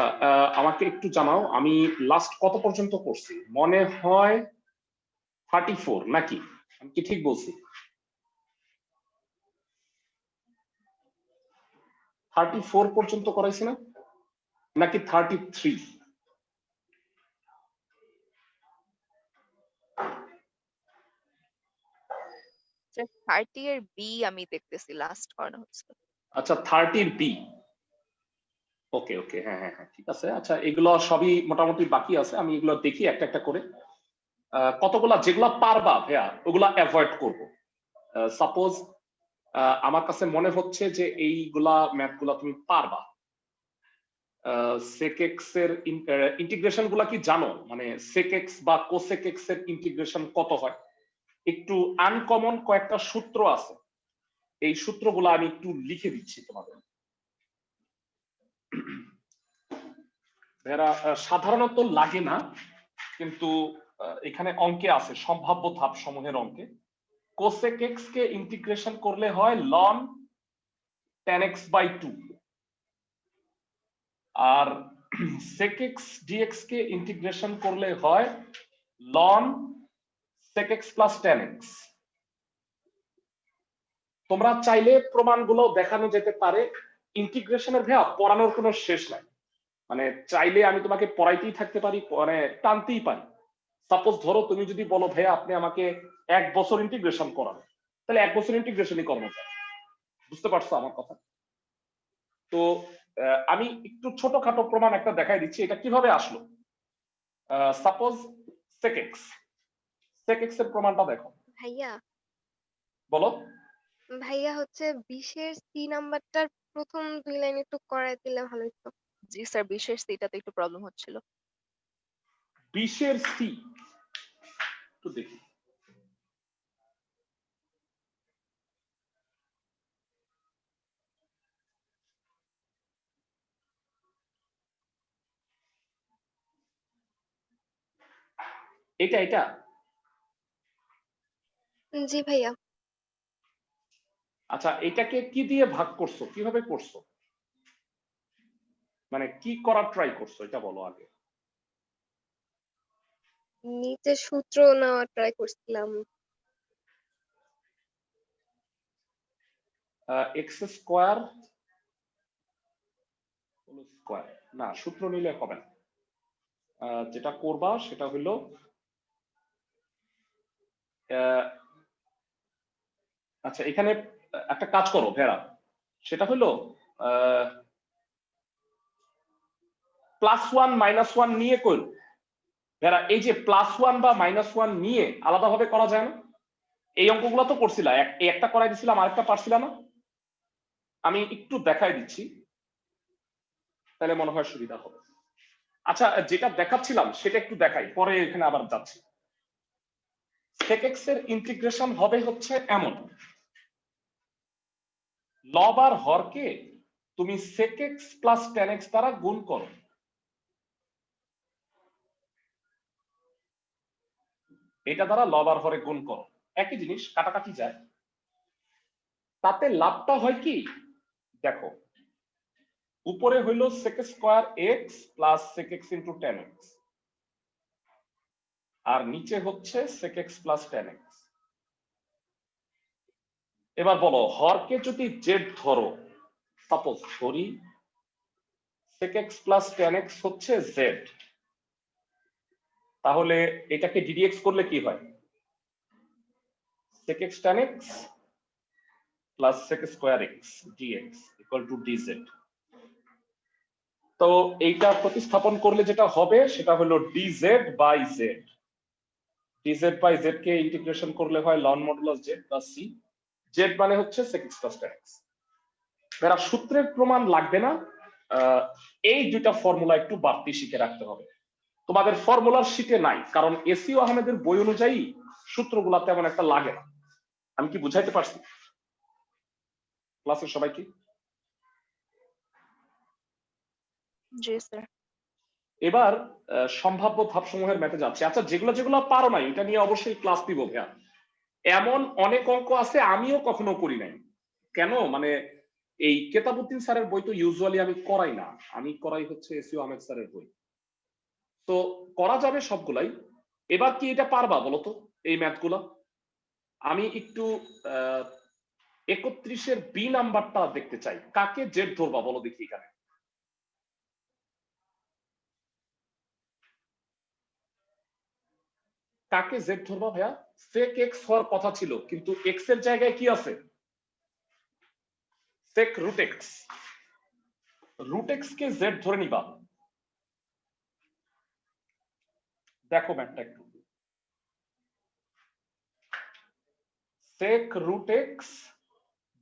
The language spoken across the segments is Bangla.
আচ্ছা, আমাকে একটু জানাও, আমি লাস্ট কত পর্যন্ত করছি? মনে হয় 34 নাকি? আমি কি ঠিক বলছি? 34 পর্যন্ত করাইছি না, নাকি 33? 30 এর বি আমি দেখতেছি লাস্ট করানো হচ্ছে। আচ্ছা, 30 বি। ওকে ওকে, হ্যাঁ হ্যাঁ হ্যাঁ, ঠিক আছে। আচ্ছা, এগুলো সবই মোটামুটি বাকি আছে, আমি এগুলো দেখি একটা একটা করে। কতগুলা যেগুলা পারবা ভাইয়া ওগুলা অ্যাভয়েড করব। সাপোজ আমার কাছে মনে হচ্ছে যে এইগুলা ম্যাথ গুলা তুমি পারবা। সেকেক্স এর ইন্টিগ্রেশন গুলা কি জানো? মানে সেকেক্স বা কোসেকেক্স এর ইন্টিগ্রেশন কত হয়? একটু আনকমন কয়েকটা সূত্র আছে, এই সূত্রগুলো আমি একটু লিখে দিচ্ছি তোমাদের। এরা সাধারণত লাগে না, কিন্তু এখানে অঙ্কে আছে, সম্ভাব্য ধাপ সমূহের অঙ্কে। কোসেক এক্স কে ইন্টিগ্রেশন করলে হয় লন tan x বাই 2, আর sec x dx কে ইন্টিগ্রেশন করলে হয় ln sec x plus tan x। তোমরা চাইলে প্রমাণগুলো দেখানো যেতে পারে। ইন্টিগ্রেশনের ভাইয়া পড়ানোর কোনো শেষ নাই, মানে চাইলে আমি তোমাকে পড়াইতেই থাকতে পারি, মানে টানতেই পারি। সাপোজ ধরো তুমি যদি বলো ভাইয়া আপনি আমাকে 1 বছর ইন্টিগ্রেশন করান, তাহলে 1 বছর ইন্টিগ্রেশনই করানো যায়। বুঝতে পারছো আমার কথা? তো আমি একটু ছোটখাটো প্রমাণ একটা দেখাই দিচ্ছি, এটা কিভাবে আসলো। সাপোজ sec x এর প্রমাণটা দেখো। ভাইয়া বলো। ভাইয়া হচ্ছে 20 এর সি নাম্বারটার প্রথম 2 লাইন একটু করাই দিলে ভালো হতো। জি স্যার, বিশেষ সিটাতে একটু প্রবলেম হচ্ছিল। 20 এর সি একটু দেখি। এটা এটা জি ভাইয়া। আচ্ছা, এটাকে কি দিয়ে ভাগ করছো, কিভাবে করছো, মানে কি করার ট্রাই করছো এটা বলো আগে। নিচে সূত্র নেওয়ার ট্রাই করছিলাম। এক্স স্কোয়ার স্কোয়ার, না সূত্র নিলে হবে না। যেটা করবা সেটা হলো আচ্ছা, এখানে একটা কাজ করো ভেড়া, সেটা হলো +1 -1 নিয়ে করো ভেড়া। এই যে +1 বা -1 নিয়ে আলাদাভাবে করা যায় না? এই অঙ্কগুলো তো করছিলা, একটা করাই দিছিলাম, আরেকটা পারছিলা না? আমি একটু দেখাই দিচ্ছি, তাহলে মনে হয় সুবিধা হবে। আচ্ছা, যেটা দেখাচ্ছিলাম সেটা একটু দেখাই, পরে এখানে আবার যাচ্ছি। sec x এর ইন্টিগ্রেশন হবে হচ্ছে এমন, লব আর হরকে তুমি sec x plus tan x দ্বারা গুণ করো। এটা দ্বারা লব আর হরে গুণ করো, একই জিনিস, কাটাকাটি যায়। তাতে লাভটা হয় কি দেখো, উপরে হইল sec square x plus sec x into tan x, আর নিচে হচ্ছে sec x plus tan x। এবার বলো, হরকে যদি z ধরো, সাপোজ ধরি sec x plus tan x হচ্ছে z, তাহলে এটাকে ddx করলে কি হয়? sec x tan x plus sec square x dx equal two dz। তো এইটা প্রতিস্থাপন করলে যেটা হবে সেটা হলো dz by z। dz by z কে ইন্টিগ্রেশন করলে হয় ln modulus z plus c। z মানে হচ্ছে sec x plus tan x। এরা সূত্রের প্রমাণ লাগবে না, এই দুইটা ফর্মুলা একটু বাড়তি শিখে রাখতে হবে। তোমাদের ফর্মুলার শিটে নাই, কারণ এসিও আহমেদের বই অনুযায়ী সূত্রগুলা তেমন একটা লাগে না। আমি কি বুঝাইতে পারছি ক্লাসের সবাইকে? জি স্যার। এবার সম্ভাব্য ধাপসমূহের ম্যাথে যাচ্ছে। আচ্ছা, যেগুলো যেগুলো পারো নাই এটা নিয়ে অবশ্যই ক্লাস দিব ভাইয়া। এমন অনেক অঙ্ক আছে আমিও কখনো করি নাই। কেন? মানে এই কেতাবউদ্দিন স্যারের বই তো ইউজুয়ালি আমি করাই না, আমি করাই হচ্ছে এসইও আহমেদ স্যারের বই। তো করা যাবে সবগুলাই। এবার কি এটা পারবা বলো তো এই ম্যাথগুলা? আমি একটু 31-এর বি নাম্বারটা দেখতে চাই। কাকে জেড ধরবা বলো দেখি এখানে। কাকে জেড ধরবা ভাইয়া? সেক এক্স হওয়ার কথা ছিল, কিন্তু এক্স এর জায়গায় কি আছে? Sec root x. Root x কে জেড ধরে নিবা। দেখো ম্যাথটা একটু। Sec root x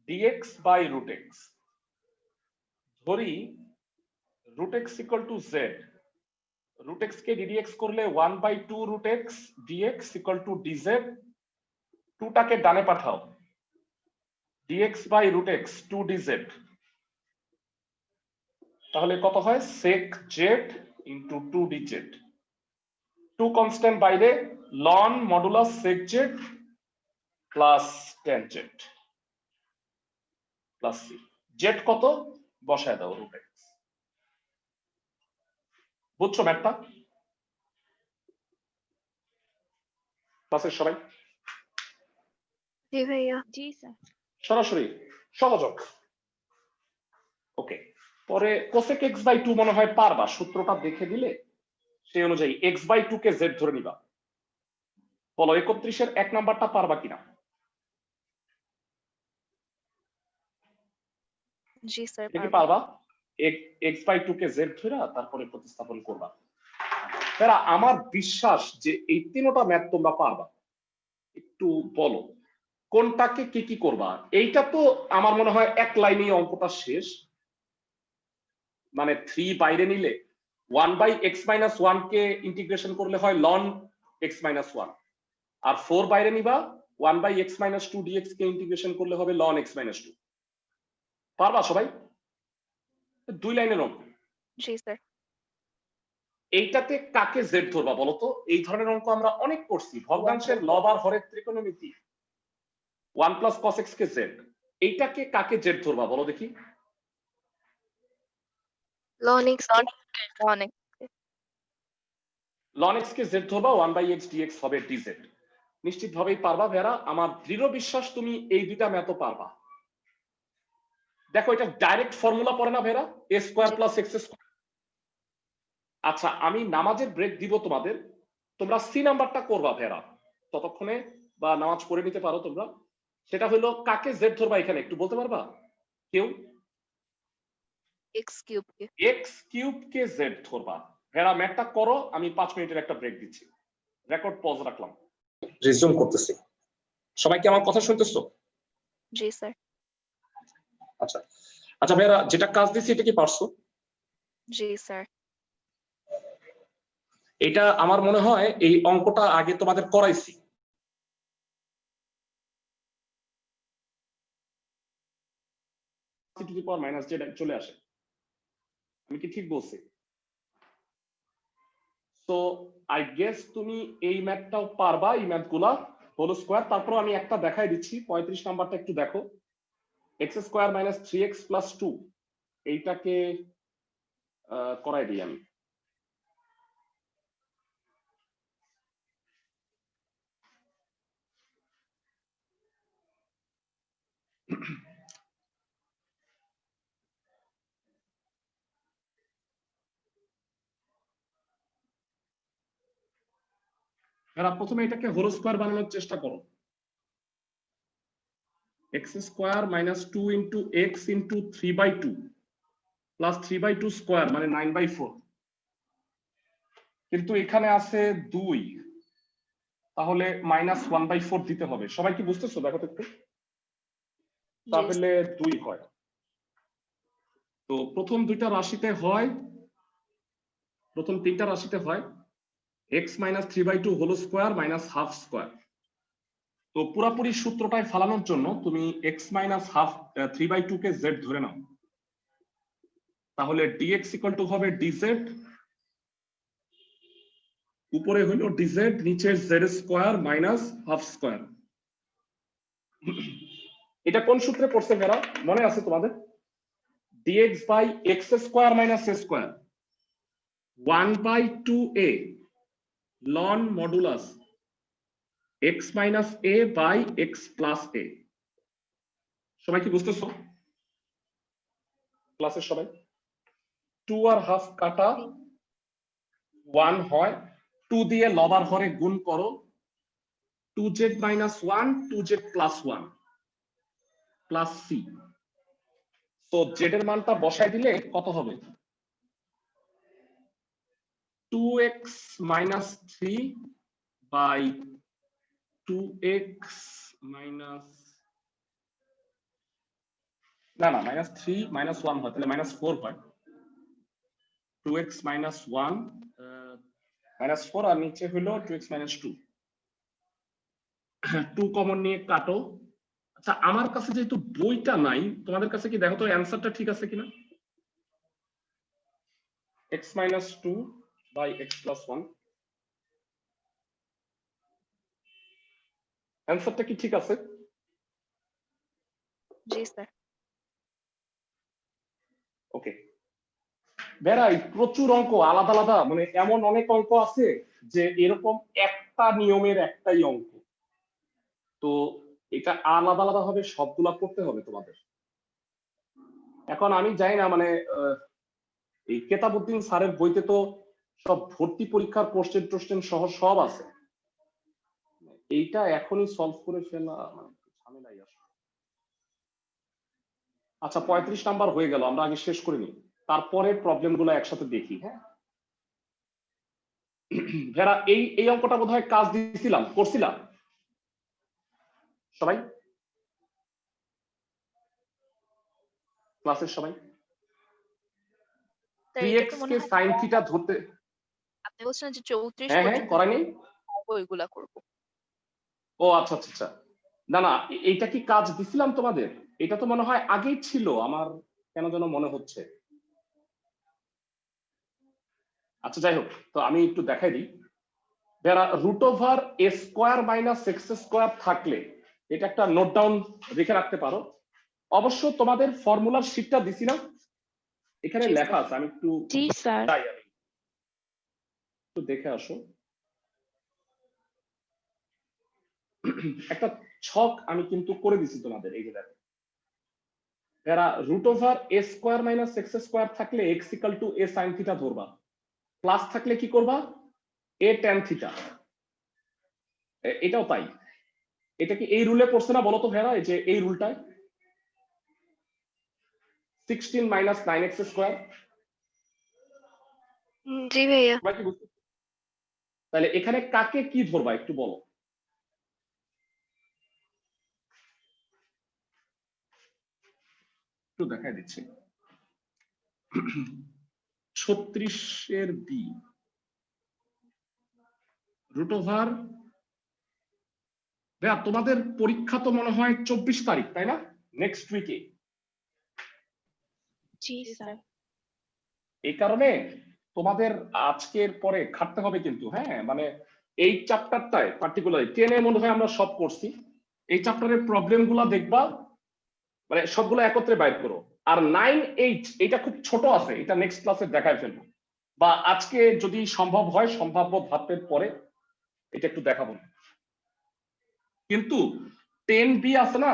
dx by root x. ধরি root x equal to z. Root x কে ডিডিএক্স করলে 1/2 root x dx equal to dz. 2টাকে ডানে পাঠাও। Dx by root x 2 dz. তাহলে কত হয়? Sec z into 2 dz. 2 constant বাইরে, ln modulus sec z plus tan z plus C. Z কত বসায় দাও রুট এক্স। বুঝছো ম্যাথটা? ক্লাসের সবাই জি ভাইয়া। জি স্যার। সরাসরি সহযোগ। ওকে, পরে কোসেক এক্স বাই 2 মনে হয় পারবা, সূত্রটা দেখে দিলে সেই অনুযায়ী এক্স বাই 2 কে জেড ধরে নিবা। বলো 31-এর 1 নাম্বারটা পারবা কিনা? জি স্যার এটা কি পারবো। পারবা? এক্স বাই 2 কে জেড ধরে তারপরে প্রতিস্থাপন করবা। তারা আমার বিশ্বাস যে এই তিনটা ম্যাথ তোমরা পারবা। একটু বলো কোনটাকে কি কি করবা। এইটা তো আমার মনে হয় এক লাইনেই অঙ্কটা শেষ। মানে 3 বাইরে নিলে 1/x-1 কে ইন্টিগ্রেশন করলে হয় ln x-1, আর 4 বাইরে নিবা 1/x-2 dx কে ইন্টিগ্রেশন করলে হবে ln x-2। পারবা সবাই? 2 লাইনের অঙ্ক। জি স্যার। এইটাতে কাকে জেড ধরবা বলো তো? এই ধরনের অঙ্ক আমরা অনেক করছি, ভগ্নাংশের লব আর হরের ত্রিকোণমিতি। 1 প্লাস cos x কে জেড। এইটাকে কাকে জেড ধরবা বলো দেখি। লন এক্স অনেক। ln x কে জেড ধরবা, 1/x dx হবে dz। নিশ্চিত ভাবেই পারবা ভেরা, আমার দৃঢ় বিশ্বাস তুমি এই দুইটা ম্যাথও পারবা। দেখো এটা ডাইরেক্ট ফর্মুলা পড়ে না ভেরা, a square plus x square. আচ্ছা আমি নামাজের ব্রেক দিব তোমাদের, তোমরা সি নাম্বারটা করবা ভেরা ততক্ষণে, বা নামাজ পড়ে নিতে পারো তোমরা। সেটা হলো কাকে জেড ধরবা এখানে একটু বলতে পারবা কেউ? এক্স কিউব কে। এক্স কিউব কে জেড ধরবা। ভেরা ম্যাথটা করো, আমি 5 মিনিটের একটা ব্রেক দিচ্ছি। রেকর্ড পজ রাখলাম, রিজিউম করতেছি। সবাই কি আমার কথা শুনতেছো? জি স্যার। আচ্ছা আচ্ছা ভাইরা, যেটা কাজ দিচ্ছি এটা কি পারছো? জি স্যার। এটা আমার মনে হয় এই অঙ্কটা আগে তোমাদের করাইছি। Two the power minus Z চলে আসে, আমি কি ঠিক বলছি? তো আই গেস তুমি এই ম্যাথটাও পারবা, এই ম্যাথগুলা হোল স্কয়ার। তারপর আমি একটা দেখাই দিচ্ছি, 35 নাম্বারটা একটু দেখো। x square minus 3x plus 2, এইটাকে করাই দিই আমি। এরা প্রথমে এটাকে হোল স্কয়ার বানানোর চেষ্টা করো। x square minus 2 into x into 3/2 plus 3/2 square মানে 9/4। কিন্তু এখানে আছে 2, তাহলে মাইনাস 1/4 দিতে হবে। সবাই কি বুঝতেছো? দেখো তো একটু, তাহলে 2 হয়। তো প্রথম দুইটা রাশিতে হয়, প্রথম তিনটা রাশিতে হয় x minus 3/2 whole square minus half square. তো পুরাপুরি সূত্রটায় ফালানোর জন্য তুমি x মাইনাস হাফ 3/2 কে z ধরে নাও, তাহলে dx ইকুয়াল টু হবে dz, উপরে হলো dz, নিচে z square minus half square. এটা কোন সূত্রে পড়ছে মেরা, মনে আছে তোমাদের? dx by x square minus a square 1 by 2a ln modulus x minus a by x plus a। সবাই কি বুঝতেছো? ক্লাসের সবাই 2 আর হাফ কাটা 1 হয়, 2 দিয়ে লবার হরে গুণ করো, 2z minus 1 2z plus 1 plus c। তো z এর মানটা বসাই দিলে কত হবে? 2x minus 3 by 2x minus না minus 3 minus 1 হয়, তাহলে minus 4 হয়। 2x minus 1 minus 4 আর নিচে হলো 2x minus 2। 2 কমন নিয়ে কাটো। আচ্ছা, আমার কাছে যেহেতু বইটা নাই, তোমাদের কাছে কি দেখো তো অ্যানসারটা ঠিক আছে কিনা? x minus 2 by x plus 1 অ্যানসারটা কি ঠিক আছে? জি স্যার। ওকে, বেড়াই প্রচুর অঙ্ক আলাদা আলাদা, মানে এমন অনেক অঙ্ক আছে যে এরকম একটা নিয়মের একটাই অঙ্ক, তো এটা আলাদা আলাদা ভাবে সবগুলা করতে হবে তোমাদের। এখন আমি জানি না, মানে এই কেতাবউদ্দিন স্যারের বইতে তো সব ভর্তি পরীক্ষার কোশ্চেন টোশ্চেন সহ সব আছে, এইটা এখনই সলভ করে ফেলা মানে ঝামেলাই আসে। আচ্ছা 35 নাম্বার হয়ে গেল, আমরা আগে শেষ করে নিই, তারপরে প্রবলেম গুলো একসাথে দেখি। হ্যাঁ যারা এই অঙ্কটা বোধহয় কাজ দিয়েছিলাম, করছিলাম সবাই ক্লাসের সবাই? 3x কে sin থিটা ধরতে, আপনি বলছেন যে 34 হ্যাঁ পর্যন্ত করাইনি? ওইগুলা করব। ও আচ্ছা আচ্ছা আচ্ছা, না এইটা কি কাজ দিছিলাম তোমাদের? এটা তো মনে হয় আগেই ছিল, আমার কেন যেন মনে হচ্ছে। আচ্ছা যাই হোক, তো আমি একটু দেখাই দিই। যারা root over a square minus x square থাকলে, এটা একটা নোট ডাউন রেখে রাখতে পারো। অবশ্য তোমাদের ফর্মুলার শীটটা দিছি না, এখানে জি লেখা স্যার। আছে, আমি একটু জি স্যার। চাই, আমি একটু দেখে আসো। একটা ছক আমি কিন্তু করে দিছি তোমাদের, এই যে দেখো, এরা root over a square minus x square থাকলে x equal to A sine theta ধরবা, প্লাস থাকলে কি করবা এ ট্যান থিটা। এটাও তাই, এটা কি এই রুলে পড়ছে না বলো তো ভেড়া? এই যে এই রুলটায় 16 মাইনাস 9x স্কোয়ার। জি ভাইয়া। তাহলে এখানে কাকে কি ধরবা একটু বলো? একটু দেখাই দিচ্ছি। 36 এর বি রুট ওভার, তোমাদের পরীক্ষা তো মনে হয় 24 তারিখ, তাই না? নেক্সট উইকে। জি স্যার। এই কারণে তোমাদের আজকের পরে খাটতে হবে কিন্তু, হ্যাঁ মানে এই চ্যাপ্টারটায় পার্টিকুলারলি 10 এ মনে হয় আমরা সব করছি, এই চ্যাপ্টারের প্রবলেম গুলা দেখবা, মানে সবগুলো একত্রে বাইর করো। আর 9-8 এটা খুব ছোট আছে, এটা নেক্সট ক্লাসে দেখায় ফেলবো, বা আজকে যদি সম্ভব হয় সম্ভাব্য ধাপের পরে এটা একটু দেখাবো। কিন্তু 10B আছে না,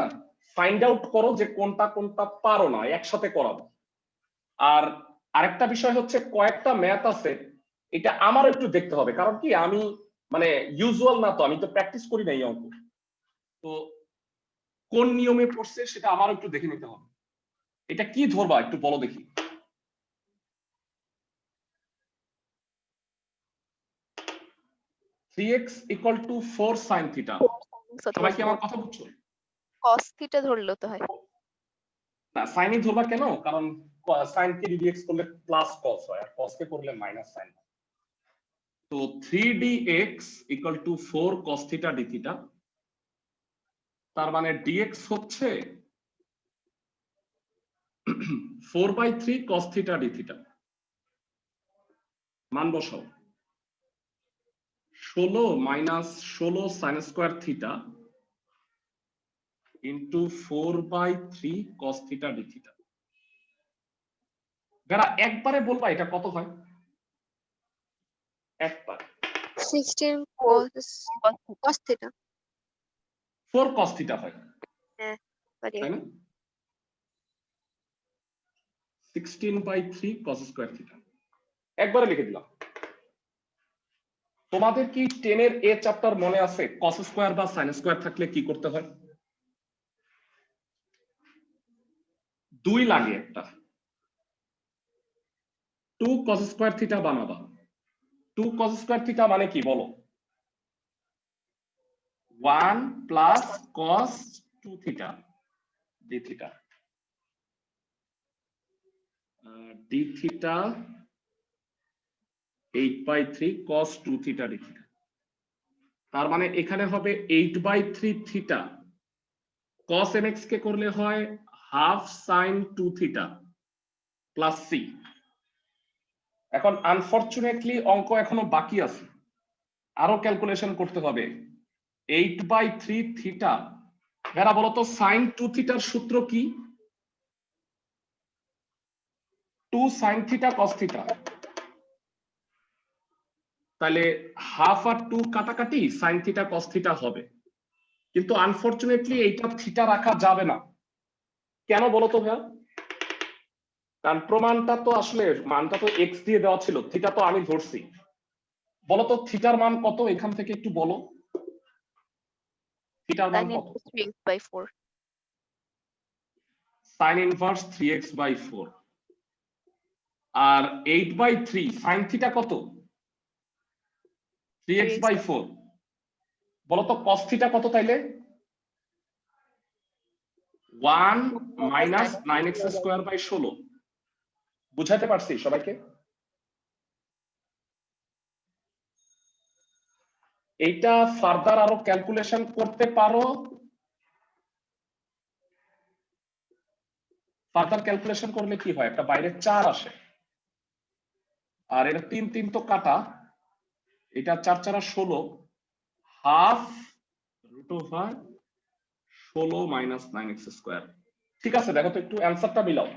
ফাইন্ড আউট করো যে কোনটা কোনটা পারো না, একসাথে করাবো। আর আরেকটা বিষয় হচ্ছে কয়েকটা ম্যাথ আছে, এটা আমার একটু দেখতে হবে, কারণ কি আমি মানে ইউজুয়াল না, তো আমি তো প্র্যাকটিস করি না এই অঙ্ক, তো কোন নিয়মে পড়ছে সেটা আমার একটু দেখে নিতে হবে। এটা কি ধরবা একটু বলো দেখি? Three x equal two 4 sine theta. সবাই কি আমার কথা বুঝছো? cos থিটা ধরলে তো হয়। না সাইনই ধরবা কেন, কারণ সাইন কে ডিএক্স করলে প্লাস কস হয়, আর কস কে করলে মাইনাস সাইন। তো 3dx equal to 4 cos theta d থিটা, তার মানে dx হচ্ছে 4/3 cos থিটা d থিটা। মান বসাও, 16 minus 16 sine square theta into 4/3 cos theta d theta. যারা একবারে বলবা এটা কত হয়? একবার 16 4 cos theta 4 cos থিটা হয়, হ্যাঁ পারি তাই না? 16/3 cos স্কয়ার থিটা একবারে লিখে দিলাম। তোমাদের কি 10 এর এ চ্যাপ্টার মনে আছে? cos স্কয়ার বা sin স্কয়ার থাকলে কি করতে হয়? 2 লাগে একটা, 2 cos স্কয়ার থিটা বানাবা। 2 cos স্কয়ার থিটা মানে কি বলো? 1 plus cos 2 theta d theta d theta 8/3 cos 2 theta d থিটা। তার মানে এখানে হবে 8/3 থিটা, cos mx কে করলে হয় half sin 2 theta plus c। এখন আনফরচুনেটলি অঙ্ক এখনো বাকি আছে, আরো ক্যালকুলেশন করতে হবে। 8/3 থিটা, এরা বলতো sin 2 থিটার সূত্র কি? 2 sin থিটা cos থিটা। তাহলে হাফ আর 2 কাটাকাটি sin থিটা cos থিটা হবে, কিন্তু আনফরচুনেটলি এইটা থিটা রাখা যাবে না। কেন বলতো ভাইয়া? কারণ প্রমাণটা তো আসলে মানটা তো এক্স দিয়ে দেওয়া ছিল, থিটা তো আমি ধরছি। বলতো থিটার মান কত এখান থেকে একটু বলো, থিটার মান sin কত? inverse 3x/4 sin inverse 3x/4 আর 8/3 sin থিটা কত? 3x/4। বলতো cos থিটা কত তাইলে? 1 মাইনাস 9x²/16। বুঝাতে পারছি সবাইকে? এইটা ফার্দার আরো ক্যালকুলেশন করতে পারো, ফার্দার ক্যালকুলেশন করলে কি হয়, একটা বাইরে 4 আসে আর এটা 3 3 তো কাটা, এটা 4 4 16, half root over 16 minus 9x²। ঠিক আছে, দেখো তো একটু অ্যান্সারটা মিলাও।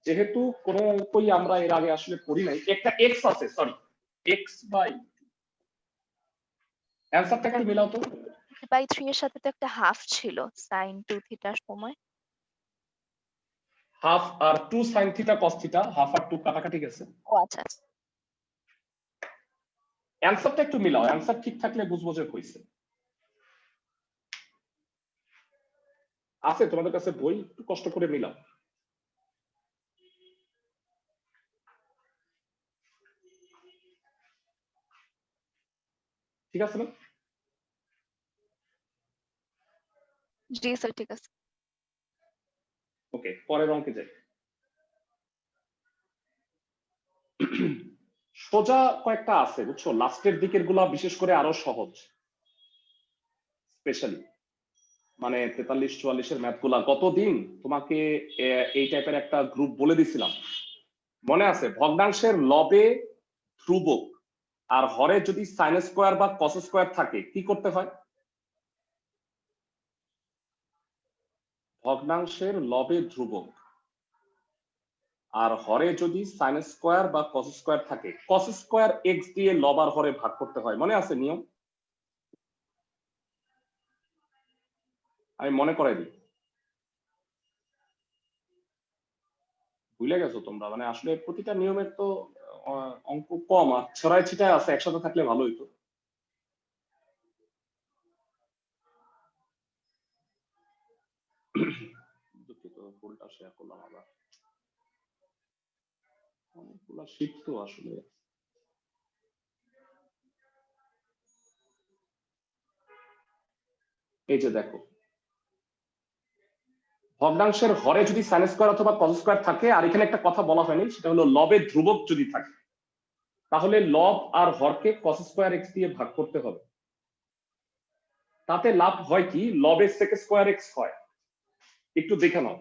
যেহেতু কোনো অঙ্কই আমরা এর আগে আসলে করি নাই, একটা এক্স আছে, সরি এক্স বাই, অ্যান্সারটা একটু মিলাও তো। 3 এর সাথে তো একটা হাফ ছিল sin 2 থিটার সময়। হাফ আর 2 sin theta cos theta, half আর 2 কাটাকাটি গেছে। ও আচ্ছা অ্যান্সারটা একটু মিলাও, অ্যান্সার ঠিক থাকলে বুঝবো যে হইছে। আছে তোমাদের কাছে বই, একটু কষ্ট করে মিলাও। ঠিক আছে না? জি স্যার ঠিক আছে। ওকে, পরের অঙ্কে যাই। সোজা কয়েকটা আছে বুঝছো, লাস্টের দিকের গুলা বিশেষ করে আরো সহজ, স্পেশালি মানে 43 44 এর ম্যাথ গুলা। গতদিন তোমাকে এই টাইপের একটা গ্রুপ বলে দিছিলাম, মনে আছে? ভগ্নাংশের লবে ধ্রুবক আর হরে যদি সাইন স্কোয়ার বা কস স্কোয়ার থাকে কি করতে হয়? ভগ্নাংশের লবে ধ্রুবক আর হরে যদি সাইন স্কোয়ার বা কস স্কোয়ার থাকে, কস স্কোয়ার এক্স দিয়ে লব আর হরে ভাগ করতে হয়, মনে আছে নিয়ম? আমি মনে করাই দিই, ভুলে গেছো তোমরা? মানে আসলে প্রতিটা নিয়মের তো অঙ্ক কম আর ছড়ায় ছিটায় আছে, একসাথে থাকলে ভালো হইতো। দুঃখিত, ভুলটা শেয়ার করলাম আবার, অনেকগুলো শীট তো আসলে। এই যে দেখো, ভগ্নাংশের হরে যদি সাইন স্কোয়ার অথবা কস স্কোয়ার থাকে, আর এখানে একটা কথা বলা হয়নি, সেটা হলো লবের ধ্রুবক যদি থাকে, তাহলে লব আর হরকে কস স্কোয়ার এক্স দিয়ে ভাগ করতে হবে। তাতে লাভ হয় কি, লবের সেক স্কোয়ার এক্স হয়। একটু দেখে নাও,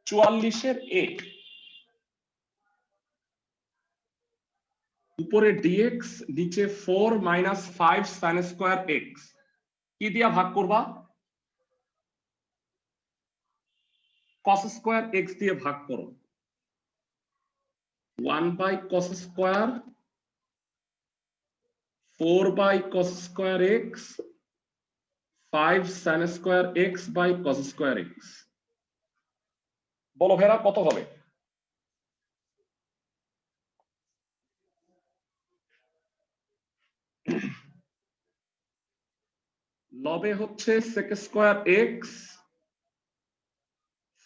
44-এর এ, উপরে ডিএক্স, নিচে 4 - 5 সাইন স্কোয়ার এক্স, কি দিয়া ভাগ করবা? cos স্কয়ার x দিয়ে ভাগ করো। 1 by cos square 4 by cos square x 5 sin square x by cos square x। বলো ভেরা কত হবে? লবে হচ্ছে sec square x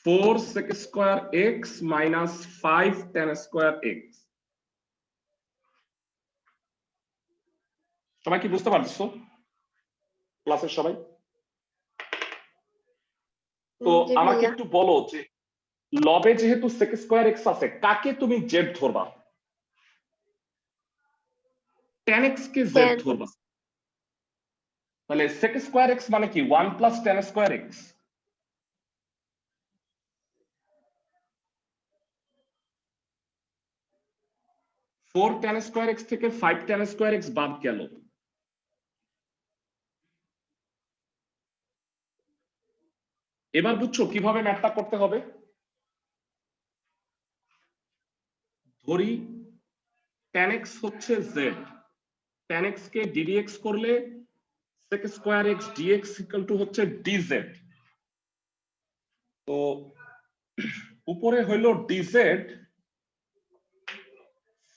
4 sec square x মাইনাস 5 tan স্কয়ার x। সবাই কি বুঝতে পারছো ক্লাসের সবাই? তো জি আমাকে ভাইয়া। একটু বলো যে লবে যেহেতু sec স্কয়ার x আছে কাকে তুমি z ধরবা? tan x কে z Tan ধরবা। তাহলে sec স্কয়ার x মানে কি 1 plus tan square x। Four tan square x থেকে 5 tan স্কয়ার x বাদ গেল। এবার বুঝছো কিভাবে ম্যাথটা করতে হবে? ধরি tan x হচ্ছে z, tan x কে ddx করলে sec square x dx equal two হচ্ছে dz। তো উপরে হইল dz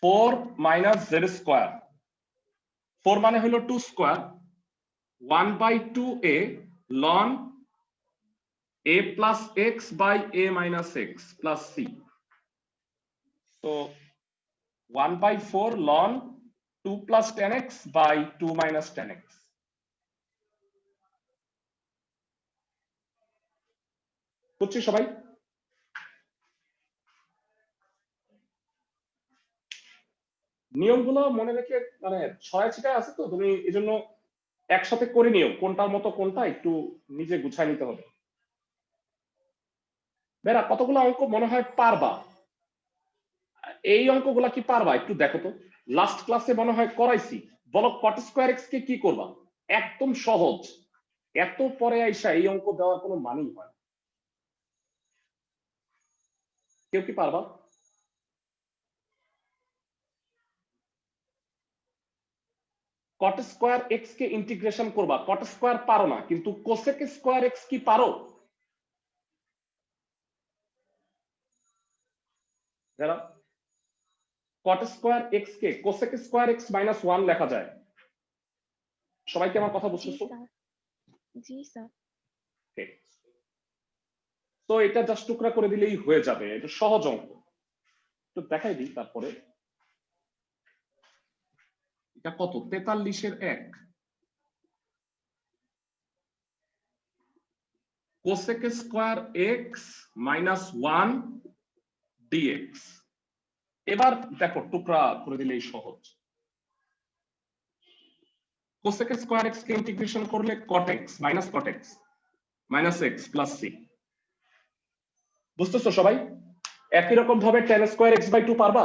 4 মাইনাস z স্কয়ার, 4 মানে হইল 2 square 1 by 2a ln a plus x by a minus x plus c। তো 1 by 4 ln 2 plus tan x by 2 minus tan x। বুঝছি সবাই? নিয়মগুলো মনে রেখে মানে ছড়ায় ছিটায় আছে তো, তুমি এই জন্য একসাথে করে নিও কোনটার মতো কোনটা একটু নিজে গুছায় নিতে হবে। বেরা কতগুলো অঙ্ক মনে হয় পারবা? এই অঙ্কগুলা কি পারবা একটু দেখো তো। লাস্ট ক্লাসে মনে হয় করাইছি। বলো cot স্কয়ার x কে কি করবা? একদম সহজ। এত পরে আইসা এই অঙ্ক দেওয়ার কোনো মানেই হয় না। কেউ কি পারবা? cot স্কয়ার x কে ইন্টিগ্রেশন করবা, cot স্কয়ার পারো না কিন্তু cosec স্কয়ার x কি পারো? যারা cot স্কয়ার x কে cosec স্কয়ার x মাইনাস 1 লেখা যায়। সবাই কি আমার কথা জি বুঝতেছো? স্যার। জি স্যার। তো এটা জাস্ট টুকরা করে দিলেই হয়ে যাবে, এটা সহজ অঙ্ক। তো দেখাই দিই তারপরে। এটা কত? 43 এর 1 cosec square x minus 1 dx। এবার দেখো টুকরা করে দিলেই সহজ। cosec স্কয়ার x কে ইন্টিগ্রেশন করলে cot x minus cot x minus x plus c। বুঝতেছো সবাই? একই রকম ভাবে tan স্কয়ার x বাই 2 পারবা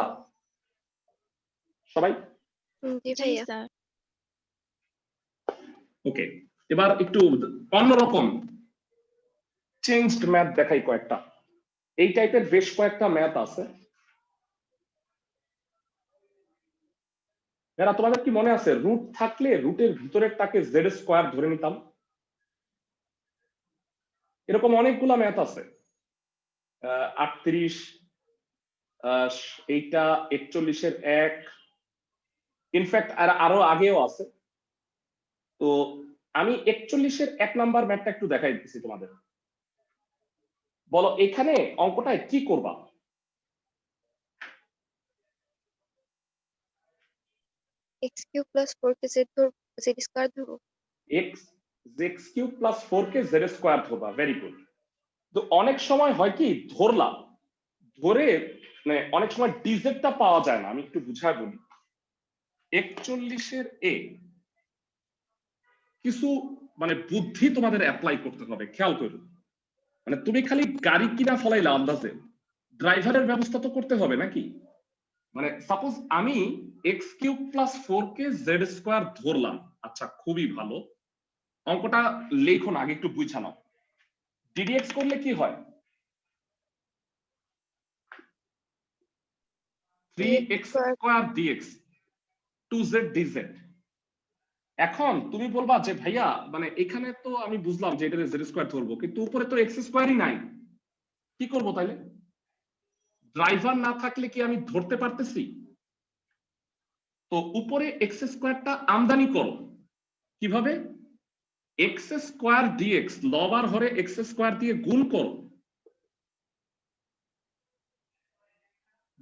সবাই? জি জি ভাইয়া। স্যার। ওকে, এবার একটু অন্যরকম চেঞ্জড ম্যাথ দেখাই কয়েকটা। এই টাইপের বেশ কয়েকটা ম্যাথ আছে। এরা তোমাদের কি মনে আছে রুট থাকলে রুটের ভিতরেরটাকে জেড স্কয়ার ধরে নিতাম? এরকম অনেকগুলা ম্যাথ আছে। 38 এইটা 41 এর 1 ইনফ্যাক্ট আরো আগেও আছে। তো আমি 41 এর 1 নাম্বার ম্যাথটা একটু দেখাই দিচ্ছি তোমাদের। বলো এখানে অঙ্কটায় কি করবা? x কিউব প্লাস 4 কে z স্কয়ার ধরবো। x কিউব প্লাস 4 কে জেড স্কয়ার ধরবা, ভেরি গুড। তো অনেক সময় হয় কি ধরলাম, ধরে মানে অনেক সময় ডিজেটটা পাওয়া যায় না। আমি একটু বুঝায় বলি। 41 এর a কিছু মানে বুদ্ধি তোমাদের অ্যাপ্লাই করতে হবে, খেয়াল করো। মানে তুমি খালি গাড়ি কিনা ফলাইলা আন্দাজে, ড্রাইভারের ব্যবস্থা তো করতে হবে নাকি? মানে সাপোজ আমি x কিউব প্লাস 4 কে জেড স্কয়ার ধরলাম, আচ্ছা খুবই ভালো। অঙ্কটা লেখো না, আগে একটু বুঝা নাও। ডিডিএক্স করলে কি হয়? 3x square dx 2z dz। এখন তুমি বলবা যে ভাইয়া মানে এখানে তো আমি বুঝলাম যে এটা z স্কয়ার ধরবো, কিন্তু উপরে তো x স্কয়ারই নাই, কি করব তাইলে? ড্রাইভার না থাকলে কি আমি ধরতে পারতেছি? তো উপরে x স্কয়ারটা আমদানি করো। কিভাবে? x স্কয়ার dx লব আর হরে x স্কয়ার দিয়ে গুণ করো।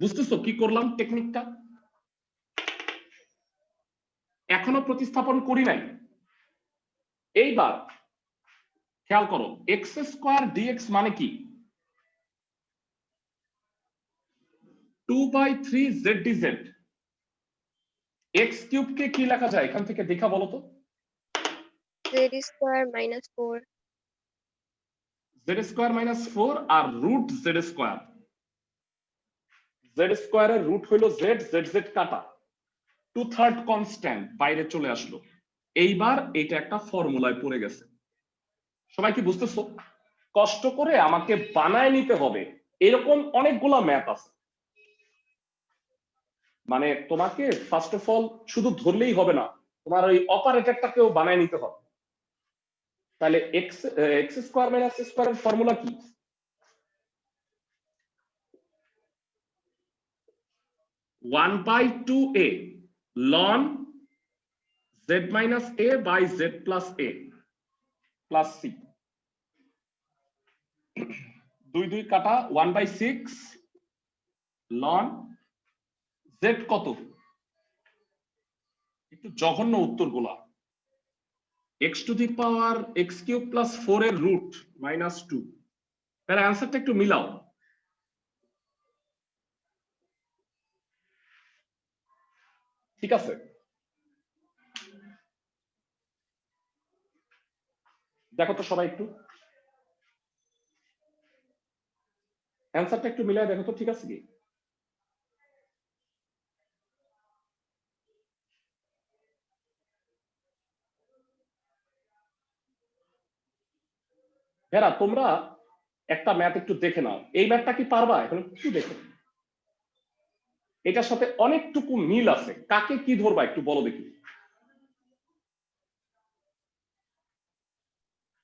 বুঝতেছো কি করলাম টেকনিকটা? এখনো প্রতিস্থাপন করি নাই। এইবার খেয়াল করো, এক্স স্কয়ার ডিএক্স মানে কি? 2/3 জেড ডিজেড। এক্স কিউব কে কি লেখা যায় এখান থেকে দেখা বলো তো? Z square minus 4। Z square minus 4 আর রুট জেড স্কয়ার। জেড স্কয়ারের রুট হইলো জেড, জেড জেড কাটা, 2/3 কনস্ট্যান্ট বাইরে চলে আসলো। এইবার এটা একটা ফর্মুলায় পড়ে গেছে। সবাই কি বুঝতেছো? কষ্ট করে আমাকে বানায় নিতে হবে, এরকম অনেকগুলা ম্যাথ আছে। মানে তোমাকে ফার্স্ট অফ অল শুধু ধরলেই হবে না, তোমার ওই অপারেটরটাকেও বানায় নিতে হবে। তাহলে এক্স এক্স স্কয়ার মাইনাস স্কয়ারের ফর্মুলা কি? One by two a ln z minus a by z plus a plus c. 2 কাটা 1/6 লন জেড কত? একটু জঘন্য উত্তরগুলা। X to the power x cube plus 4 এর রুট -2। তার অ্যান্সারটা একটু মিলাও। ঠিক আছে, দেখো তো সবাই একটু অ্যান্সারটা একটু মিলাই দেখো তো, ঠিক আছে কি? হেরা তোমরা একটা ম্যাথ একটু দেখে নাও, এই ম্যাথটা কি পারবা? এখন একটু দেখো, এটার সাথে অনেকটুকু মিল আছে, কাকে কি ধরবা একটু বলো দেখি।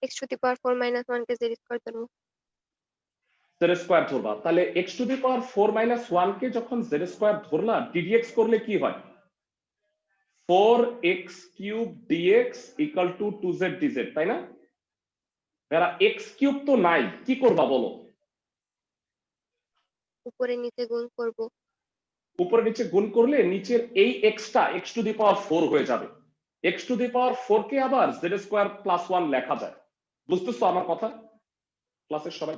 X to the power 4 minus 1 কে জেড স্কোয়ার ধরবো। জেড স্কয়ার ধরবা, তাহলে x to the power 4 minus 1 কে যখন জেড স্কয়ার ধরলা, ডিডিএক্স করলে কি হয়? 4x cube dx equal to 2z dz, তাই না? এরা x কিউব তো নাই, কি করবা বলো? উপরে নিচে গুণ করব। উপরে নিচে গুণ করলে নিচের এই extra x to the power 4 হয়ে যাবে। এক্স টু দি পাওয়ার 4 কে আবার জেড স্কয়ার প্লাস 1 লেখা যায়। বুঝতেছো আমার কথা ক্লাসের সবাই?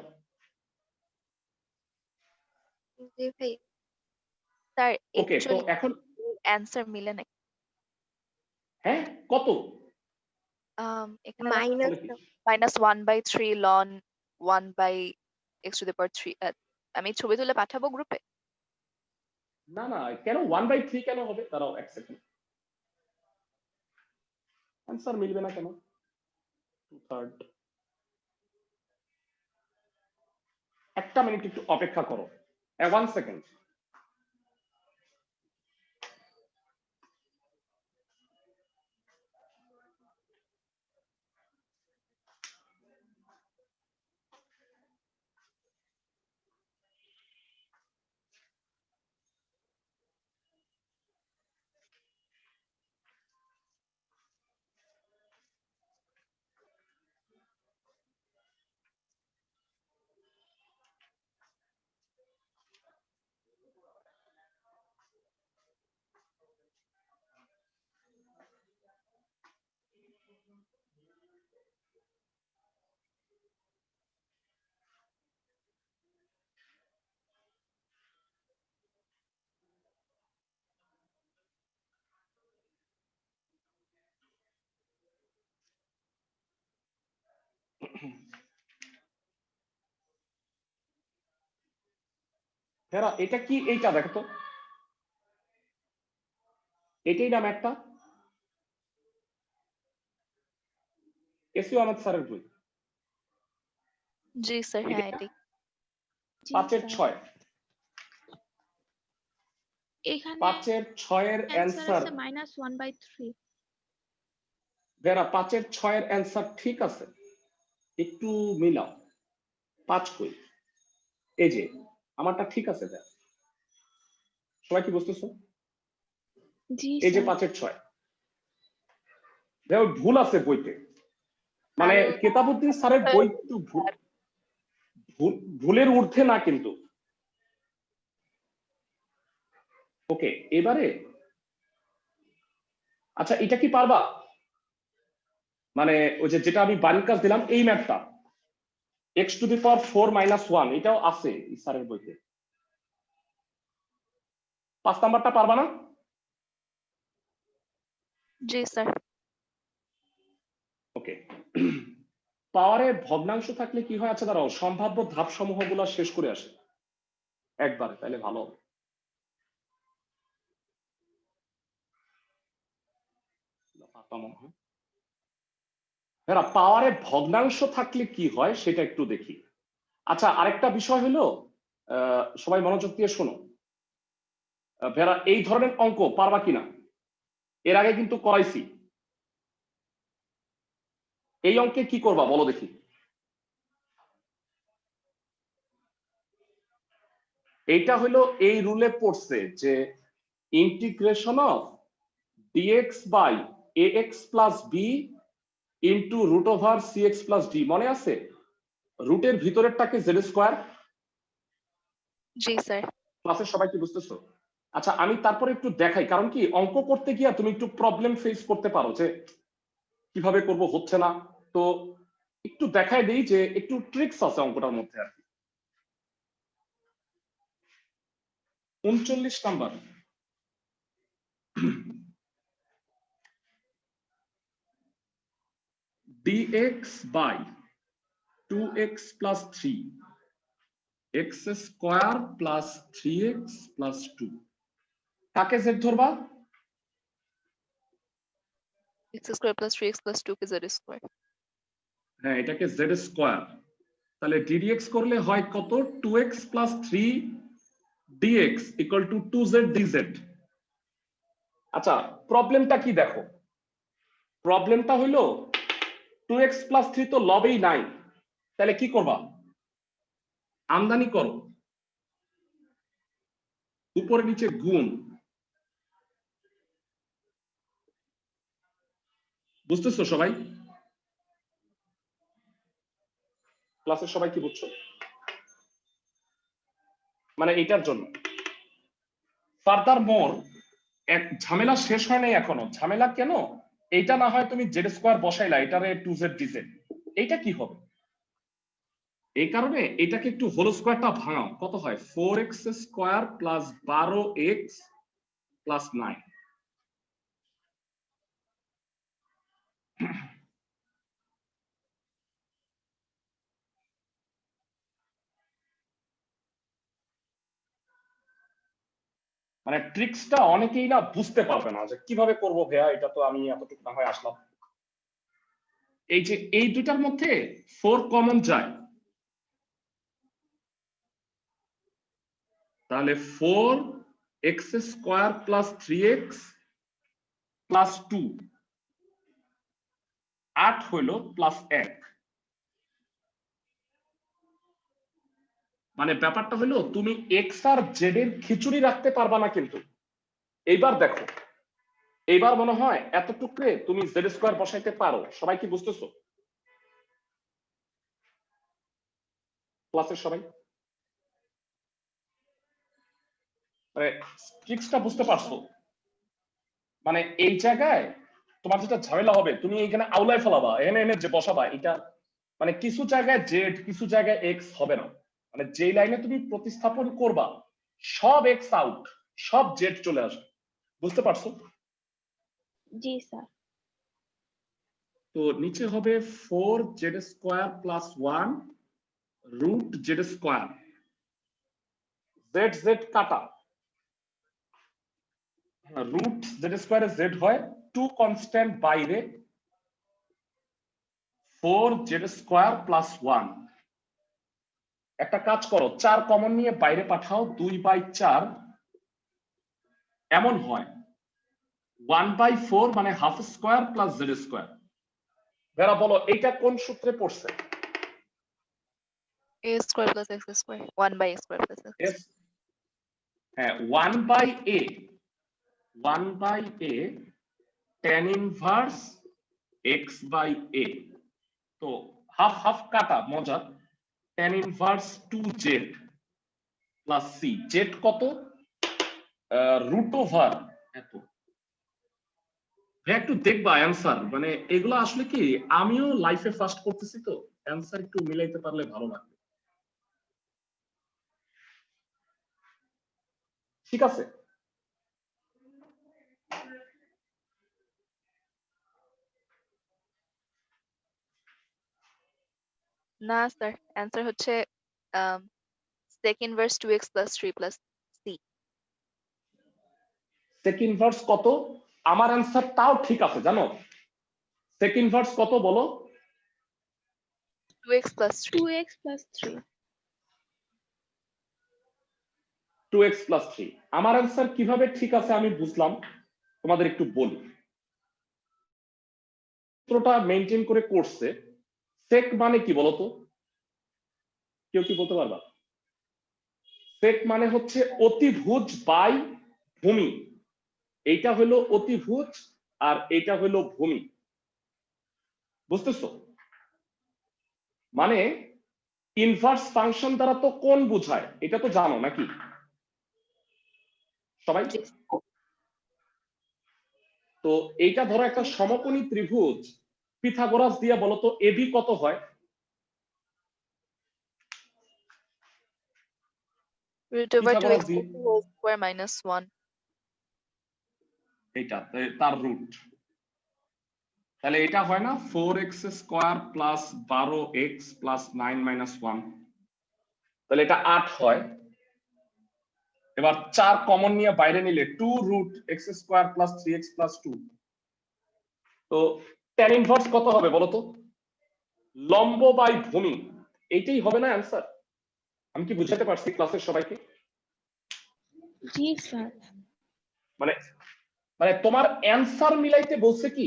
জি ভাই। স্যার ওকে, তো অ্যাকচুয়ালি এখন অ্যান্সার মিলে না। হ্যাঁ কত? এখানে মাইনাস বলে কি? -1/3 লন 1/x⁻³ আমি ছবি তুলে পাঠাবো গ্রুপে। না না, কেন 1/3 কেন হবে? দাঁড়াও এক সেকেন্ড, আনসার মিলবে না কেন? 2/3। একটা মিনিট একটু অপেক্ষা করো, 1 সেকেন্ড। হেরা এটা কি? এইটা দেখো তো, এটাই নাম একটা। এসিও আহমেদ স্যারের বই জি স্যার, এটা হ্যাঁ এটাই। জি 5-এর স্যার 6 এখানে 5-এর 6-এর অ্যান্সার অ্যান্সার আছে -1/3 যারা 5-এর 6-এর অ্যান্সার ঠিক আছে একটু মিলাও 5 কই এই যে আমারটা ঠিক আছে দেখ সবাই কি বুঝতেছো জি এই যে স্যার 5-এর 6 দেখো ভুল আছে বইতে মানে আরো কেতাবউদ্দিন স্যারের বই একটু ভুলের ঊর্ধ্বে না কিন্তু ওকে এবারে আচ্ছা এটা কি পারবা মানে ওই যে যেটা আমি বাড়ির কাজ দিলাম এই ম্যাথটা x⁴ - 1 এটাও আছে স্যারের বইতে 5 নাম্বারটা পারবা না জি স্যার। ওকে পাওয়ারে ভগ্নাংশ থাকলে কি হয় আচ্ছা দাঁড়াও সম্ভাব্য ধাপ সমূহগুলো শেষ করে আসে একবারে তাহলে ভালো হবে পাওয়ারে ভগ্নাংশ থাকলে কি হয় সেটা একটু দেখি আচ্ছা আরেকটা বিষয় হলো সবাই মনোযোগ দিয়ে শোনো ভেরা এই ধরনের অঙ্ক পারবা কিনা এর আগে কিন্তু করাইছি এই অঙ্কে কি করবা বলো দেখি এইটা হলো এই রুলে পড়ছে যে integration of dx by ax plus b into √cx plus d মনে আছে রুটের ভিতরেরটাকে জেড স্কোয়ার জি স্যার। ক্লাসের সবাই কি বুঝতেছো আচ্ছা আমি তারপরে একটু দেখাই কারণ কি অঙ্ক করতে গিয়া তুমি একটু প্রবলেম ফেস করতে পারো যে কিভাবে করব হচ্ছে না তো একটু দেখাই দেই যে একটু ট্রিক্স আছে অঙ্কটার মধ্যে আর কি 39 number dx by 2x plus 3 x square plus 3x plus 2 কাকে z ধরবা x² + 3x + 2 কে z²। হ্যাঁ এটাকে z স্কয়ার তাহলে ddx করলে হয় কত 2x plus 3 dx equal to 2z dz আচ্ছা প্রবলেমটা কি দেখো প্রবলেমটা হলো 2x plus 3 তো লবেই নাই তাহলে কি করবা আমদানি করো উপরে নিচে গুণ বুঝতেছো সবাই ক্লাসের সবাই কি বুঝছো মানে এটার জন্য ফার্দার মোর এক ঝামেলা শেষ হয় নাই এখনো ঝামেলা কেন এইটা না হয় তুমি জেড স্কোয়ার বসাইলা এটারে 2z dz এইটা কি হবে এই কারণে এটাকে একটু হোল স্কোয়ারটা ভাঙাও কত হয় 4x square plus 12x plus 9 মানে ট্রিক্সটা অনেকেই না বুঝতে পারবে না যে কিভাবে করবো ভাইয়া এটা তো আমি এতটুকু না হয় আসলাম এই যে এই দুটার মধ্যে 4 কমন যায় তাহলে 4x square plus 3x plus 2 8 হইল প্লাস 1 মানে ব্যাপারটা হলো তুমি এক্স আর জেড এর খিচুড়ি রাখতে পারবা না কিন্তু এইবার দেখো এইবার মনে হয় এতটুকরে তুমি জেড স্কোয়ার বসাইতে পারো সবাই কি বুঝতেছো ক্লাসের সবাই মানে ট্রিক্সটা বুঝতে পারছো মানে এই জায়গায় তোমার যেটা ঝামেলা হবে তুমি এখানে আউলায় ফেলাবা এনে এনে যে বসাবা এটা মানে কিছু জায়গায় জেড কিছু জায়গায় এক্স হবে না মানে যে লাইনে তুমি প্রতিস্থাপন করবা সব এক্স আউট সব জেড চলে আসবে বুঝতে পারছো জি স্যার তো নিচে হবে 4z square plus 1 root z square z z কাটা রুট জেড স্কোয়ারে জেড হয় 2 কনস্ট্যান্ট বাইরে 4z² প্লাস 1। একটা কাজ করো, 4 কমন নিয়ে বাইরে পাঠাও, 2/4 এমন হয় 1/4 মানে হাফ স্কোয়ার প্লাস z²। যারা বলো এইটা কোন সূত্রে পড়ছে? a square plus x square 1/a square plus x Yes. হ্যাঁ, 1/a tan ইনভার্স x/a। তো হাফ হাফ কাটা মজা, tan inverse 2z plus c। z কত? রুট ওভার এত। একটু দেখবা অ্যান্সার, মানে এগুলো আসলে কি আমিও লাইফে ফার্স্ট করতেছি, তো অ্যান্সার একটু মিলাইতে পারলে ভালো লাগবে। ঠিক আছে, না স্যার, অ্যান্সার হচ্ছে sec inverse 2x plus 3 plus c। sec inverse কত? আমার অ্যান্সার তাও ঠিক আছে জানো, sec ইনভার্স কত বলো? 2x plus 3। 2x plus 3. 2x plus 3। আমার অ্যান্সার কিভাবে ঠিক আছে আমি বুঝলাম, তোমাদের একটু বলি। সূত্রটা মেইনটেইন করে করছে। sec মানে কি বলতো? কেউ কি বলতে পারবা? sec মানে হচ্ছে অতিভুজ বাই ভূমি। এইটা হলো অতিভুজ আর এইটা হলো ভূমি, বুঝতেছো? মানে ইনভার্স ফাংশন দ্বারা তো কোণ বোঝায়, এটা তো জানো নাকি সবাই? তো এইটা ধরো একটা সমকোণী ত্রিভুজ, পিথাগোরাস দিয়ে বলো তো এবি কত হয়? root over 2x পিথাগোরাস দিয়ে plus 2 whole square minus 1। এইটা তার রুট, তাহলে এটা হয় না 4x² plus 12x plus 9 minus 1, তাহলে এটা 8 হয়। এবার 4 কমন নিয়ে বাইরে নিলে 2 root x² plus 3x plus 2। তো tan ইনভার্স কত হবে বলো তো? লম্ব বাই ভূমি, এইটাই হবে না অ্যান্সার? আমি কি বুঝাতে পারছি ক্লাসের সবাইকে? জি স্যার। মানে মানে তোমার অ্যান্সার মিলাইতে বলছে কি,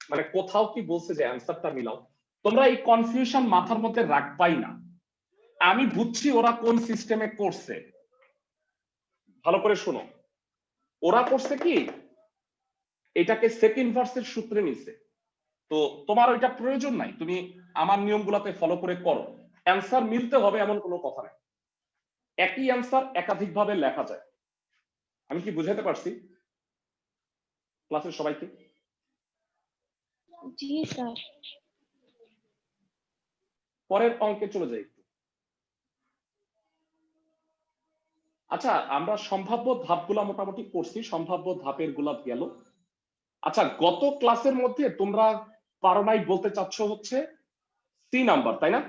মানে কোথাও কি বলছে যে অ্যান্সারটা মিলাও? তোমরা এই কনফিউশন মাথার মধ্যে রাখবাই না। আমি বুঝছি ওরা কোন সিস্টেমে করছে, ভালো করে শোনো। ওরা করছে কি, এটাকে sec ইনভার্সের সূত্রে নিছে। তো তোমার ওইটা প্রয়োজন নাই, তুমি আমার নিয়মগুলোতে ফলো করে করো, অ্যান্সার মিলতে হবে এমন কোনো কথা নাই। একই অ্যান্সার একাধিকভাবে লেখা যায়। আমি কি বুঝাতে পারছি ক্লাসের সবাইকে? জি স্যার। পরের অঙ্কে চলে যাই একটু। আচ্ছা, আমরা সম্ভাব্য ধাপগুলা মোটামুটি করছি, সম্ভাব্য ধাপের গুলা গেল। আচ্ছা, গত ক্লাসের মধ্যে তোমরা পারো নাই বলতে চাচ্ছ হচ্ছে সি নাম্বার, তাই না?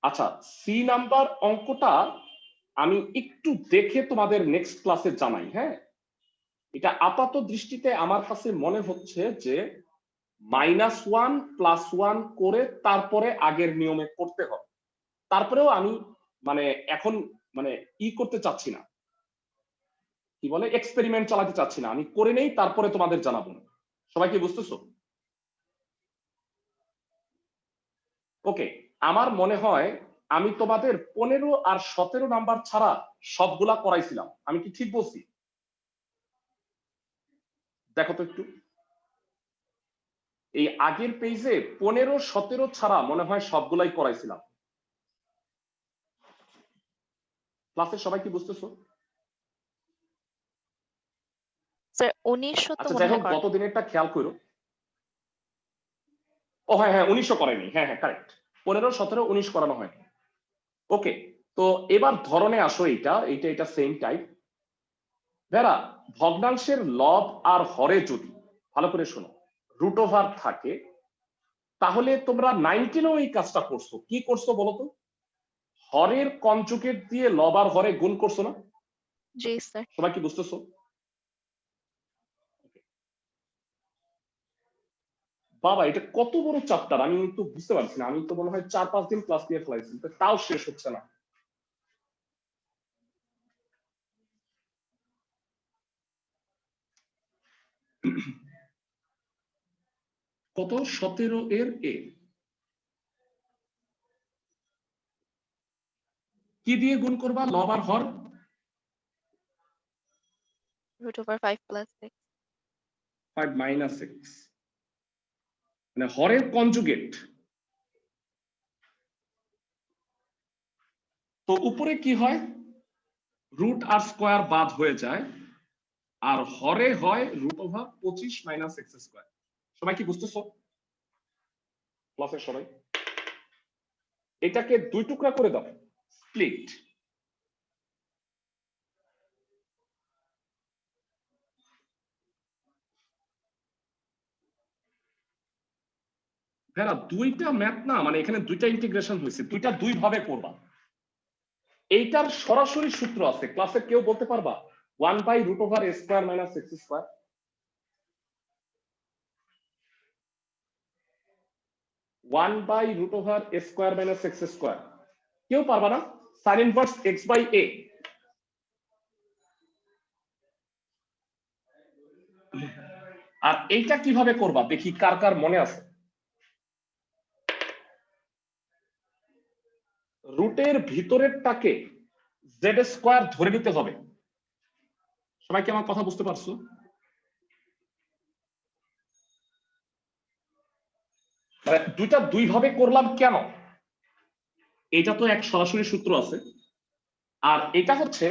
আচ্ছা, সি নাম্বার অঙ্কটা আমি একটু দেখে তোমাদের নেক্সট ক্লাসে জানাই। হ্যাঁ, এটা আপাত দৃষ্টিতে আমার কাছে মনে হচ্ছে যে -1 +1 করে তারপরে আগের নিয়মে করতে হবে। তারপরেও আমি মানে এখন মানে করতে চাচ্ছি না, কি বলে, এক্সপেরিমেন্ট চালাতে চাচ্ছি না, আমি করে নেই তারপরে তোমাদের জানাবো। সবাই কি বুঝতেছো? ওকে, আমার মনে হয় আমি তোমাদের 15 আর 17 নাম্বার ছাড়া সবগুলা করাইছিলাম, আমি কি ঠিক বলছি? দেখো তো একটু, এই আগের পেজে 15, 17 ছাড়া মনে হয় সবগুলাই করাইছিলাম। ক্লাসের সবাই কি বুঝতেছো? স্যার 1900 তো আচ্ছা, মনে যাই হয় হোক, করা। গত দিনেরটা খেয়াল করো। ও হ্যাঁ হ্যাঁ, 1900 করেনি, হ্যাঁ হ্যাঁ কারেক্ট, 15, 17, 19 করানো হয়। ওকে, তো এবার ধরনে আসো, এটা সেম টাইপ। যারা ভগ্নাংশের লব আর হরে যদি, ভালো করে শোনো, রুট ওভার থাকে, তাহলে তোমরা 19-এও এই কাজটা করছো। কি করছো বলো তো? হরের কনজুগেট দিয়ে লব আর হরে গুণ করছো না? জি স্যার। সবাই কি বুঝতেছো? বাবা এটা কত বড় চ্যাপ্টার, আমি তো বুঝতে পারছি না। আমি তো মনে হয় 4-5 দিন ক্লাস নিয়ে ফেলাইছি, তাও শেষ হচ্ছে না। কত? 17 এর এ কি দিয়ে গুণ করবা? লব আর হর? √5 plus 6. 5 minus 6, মানে হরের কনজুগেট। তো উপরে কি হয়? রুট আর স্কয়ার বাদ হয়ে যায়, আর হরে হয় √25 মাইনাস এক্স স্কয়ার। সবাই কি বুঝতেছো? ক্লাসের সবাই এটাকে 2 টুকরা করে দাও, স্প্লিট। ভেরা দুইটা ম্যাথ না, মানে এখানে দুইটা ইন্টিগ্রেশন হয়েছে, দুইটা দুই ভাবে করবা। এইটার সরাসরি সূত্র আছে, ক্লাসে কেউ বলতে পারবা 1/√a square minus x square? 1/√a square minus x square কেউ পারবা না? Sign inverse x/a। আর এইটা কিভাবে করবা দেখি কার কার মনে আছে? রুটের ভিতরেরটাকে জেড স্কয়ার ধরে নিতে হবে। সবাই কি আমার কথা বুঝতে পারছো? মানে দুইটা দুই ভাবে করলাম কেন? এটা তো এক সরাসরি সূত্র আছে, আর এটা হচ্ছে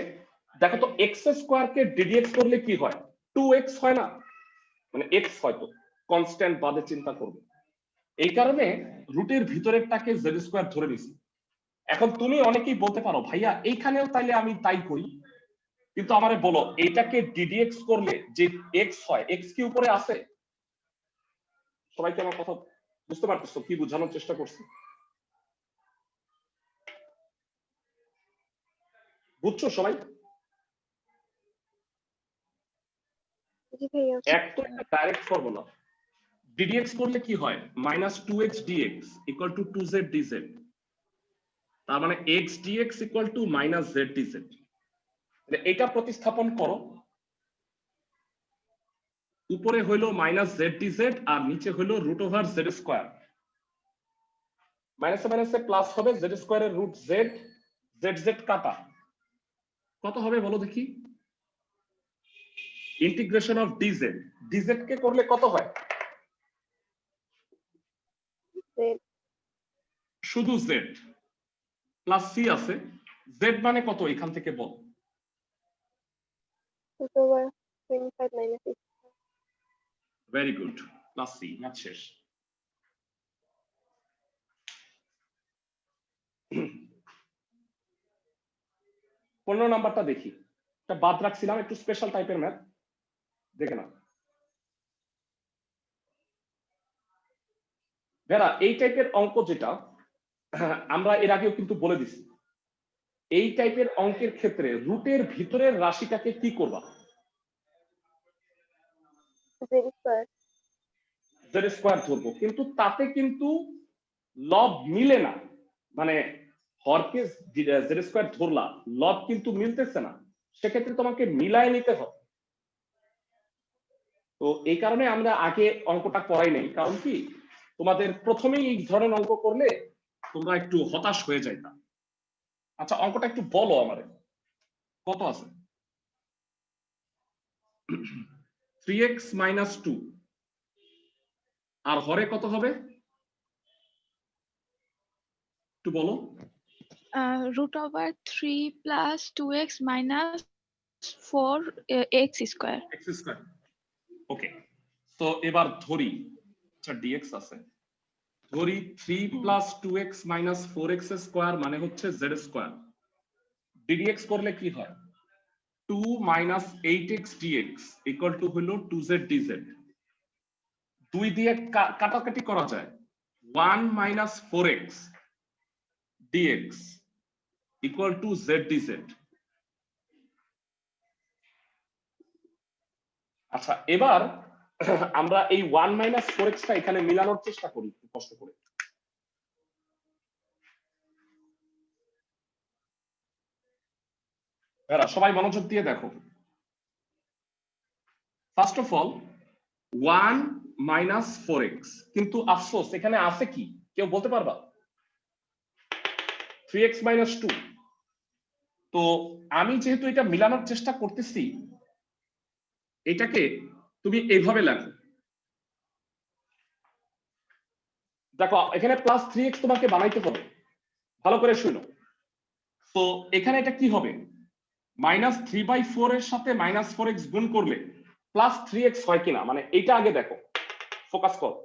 দেখো তো এক্স স্কয়ার কে ডিডিএক্স করলে কি হয়? 2x হয় না? মানে এক্স হয়তো কনস্ট্যান্ট বাদে চিন্তা করবে, এই কারণে রুটের ভিতরেরটাকে জেড স্কয়ার ধরে নিছি। এখন তুমি অনেকেই বলতে পারো ভাইয়া এইখানেও তাইলে আমি তাই করি, কিন্তু আমারে বলো এইটাকে ডিডিএক্স করলে যে এক্স হয়, এক্স কি উপরে আছে? সবাই কি আমার কথা বুঝতে পারতেছো? কি বোঝানোর চেষ্টা করছি? বুঝছো সবাই? জি ভাইয়া। এক তো একটা ডাইরেক্ট ফর্মুলা, ডিডিএক্স করলে কি হয়? -2x dx equal to 2z dz, তার মানে x dx equal two -z dz। এটা প্রতিস্থাপন করো, উপরে হইলো -z dz আর নিচে হইলো √z স্কয়ার। মাইনাসে মাইনাসে প্লাস হবে, z স্কয়ারের রুট z, z কাটা কত হবে বলো দেখি? ইন্টিগ্রেশন অফ dz, dz কে করলে কত হয়? শুধু z প্লাস c আছে, z মানে কত এখান থেকে বল? √25 minus 6. Very good, plus c। Math শেষ। পনেরো নাম্বারটা দেখি, এটা বাদ রাখছিলাম, একটু স্পেশাল টাইপের ম্যাথ, দেখে না ভেরা। এই টাইপের অঙ্ক যেটা আমরা এর আগেও কিন্তু বলে দিছি, এই টাইপের অঙ্কের ক্ষেত্রে রুটের ভিতরের রাশিটাকে কি করবা? জেড স্কয়ার ধরবো, কিন্তু তাতে কিন্তু লব মিলে না, মানে হরকে জেড স্কয়ার ধরলা, লব কিন্তু মিলতেছে না, সেক্ষেত্রে তোমাকে মিলায় নিতে হবে। তো এই কারণে আমরা আগে অঙ্কটা করাই নাই, কারণ কি তোমাদের প্রথমেই এই ধরনের অঙ্ক করলে তোমরা একটু হতাশ হয়ে যাইতা। আচ্ছা অঙ্কটা একটু বলো আমারে, কত আছে? 3x - 2 আর হরে কত হবে একটু বলো? √3 plus 2x minus 4x square. x square. Okay, তো এবার ধরি, আচ্ছা dx আছে, ধরি 3 plus 2x minus 4x square মানে হচ্ছে z স্কয়ার। ddx করলে কি হয়? 2 minus 8x dx equal two হলো 2z dz। দুই দিয়ে কাটাকাটি করা যায়, 1 minus 4x dx equal two z dz। আচ্ছা এবার আমরা এই 1 মাইনাস 4x টা এখানে মিলানোর চেষ্টা করি একটু কষ্ট করে। এরা সবাই মনোযোগ দিয়ে দেখো। First of all 1 minus 4x, কিন্তু আফসোস এখানে আছে কি কেউ বলতে পারবা? 3x minus 2। তো আমি যেহেতু এটা মিলানোর চেষ্টা করতেছি, এটাকে তুমি এইভাবে লেখো। দেখো এখানে প্লাস 3x তোমাকে বানাইতে হবে, ভালো করে শুনো। তো এখানে এটা কি হবে? মাইনাস 3/4 এর সাথে মাইনাস 4x গুণ করলে প্লাস 3x হয় কিনা, মানে এইটা আগে দেখো, ফোকাস করো।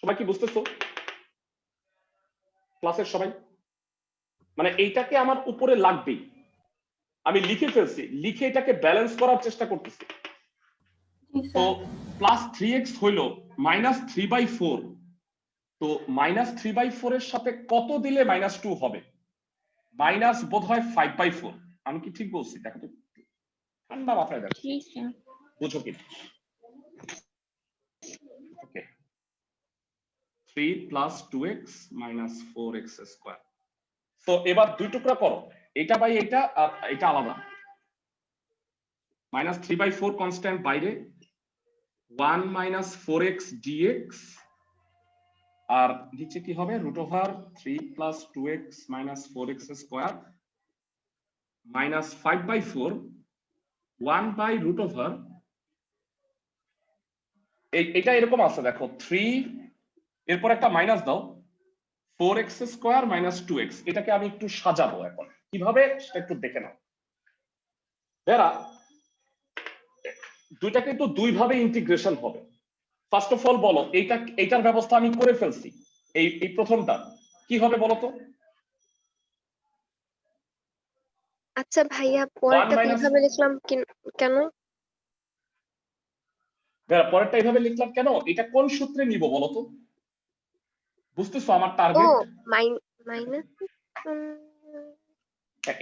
সবাই কি বুঝতেছো? ক্লাসের সবাই? মানে এইটাকে আমার উপরে লাগবেই, আমি লিখে ফেলছি, লিখে এটাকে ব্যালেন্স করার চেষ্টা করতেছি। তো প্লাস 3x হইল মাইনাস 3/4। তো মাইনাস 3/4 এর সাথে কত দিলে মাইনাস 2 হবে? মাইনাস বোধ হয় 5/4। আমি কি ঠিক বলছি? দেখো তো, ঠান্ডা মাথায় দেখো, জি স্যার। বুঝো কি? ওকে, 3 plus 2x minus 4x square. তো এবার দুই টুকরা করো, এটা বাই এটা আর এটা আলাদা। মাইনাস 3/4 কনস্ট্যান্ট বাইরে, 1 মাইনাস 4x dx, আর নিচে কি হবে? Root over 3 plus 2x minus 4x square minus 5/4 1 by root over, এটা এরকম আছে দেখো, 3 এরপর একটা মাইনাস দাও, 4x স্কয়ার মাইনাস 2x। এটাকে আমি একটু সাজাবো এখন, কিভাবে সেটা একটু দেখে নাও। যারা দুইটা কিন্তু দুই ভাবে ইন্টিগ্রেশন হবে। ফার্স্ট অফ অল বলো, এইটার ব্যবস্থা আমি করে ফেলছি। এই প্রথমটা কি হবে বলো তো? আচ্ছা ভাইয়া, পরেরটা minus- কিভাবে লিখলাম কেন? পরেরটা এইভাবে লিখলাম কেন? এটা কোন সূত্রে নিব বলো তো? বুঝতেছো আমার ও টার্গেট? মাইনাস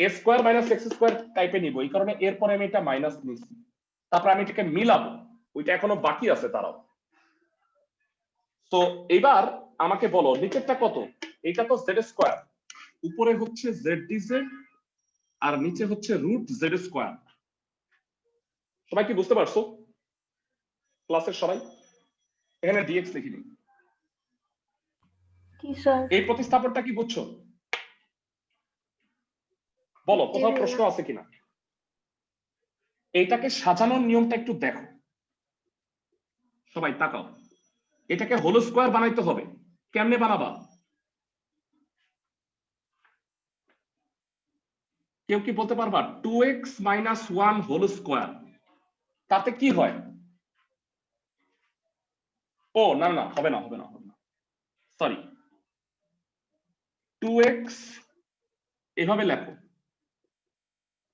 এ স্কয়ার মাইনাস এক্স স্কয়ার টাইপে নিব, এই কারণে এরপরে আমি এটা মাইনাস নিছি, তারপর আমি এটাকে মিলাবো, ওইটা এখনো বাকি আছে তারাও। তো এবার আমাকে বলো নিচেরটা কত? এটা তো জেড স্কয়ার, উপরে হচ্ছে জেড ডিজেড, আর নিচে হচ্ছে রুট জেড স্কয়ার। সবাই কি বুঝতে পারছো? ক্লাসের সবাই এখানে ডিএক্স লিখে নিই। এই প্রতিস্থাপনটা কি বুঝছো? বলো কোথাও প্রশ্ন আছে কিনা? এইটাকে সাজানোর নিয়মটা একটু দেখো, সবাই তাকাও। এটাকে হোল স্কয়ার বানাইতে হবে, কেমনে বানাবা? কেউ কি বলতে পারবা? 2x মাইনাস 1 হোল স্কয়ার, তাতে কি হয়? ও না না, হবে না, হবে না, হবে না, সরি। 2x এভাবে লেখো,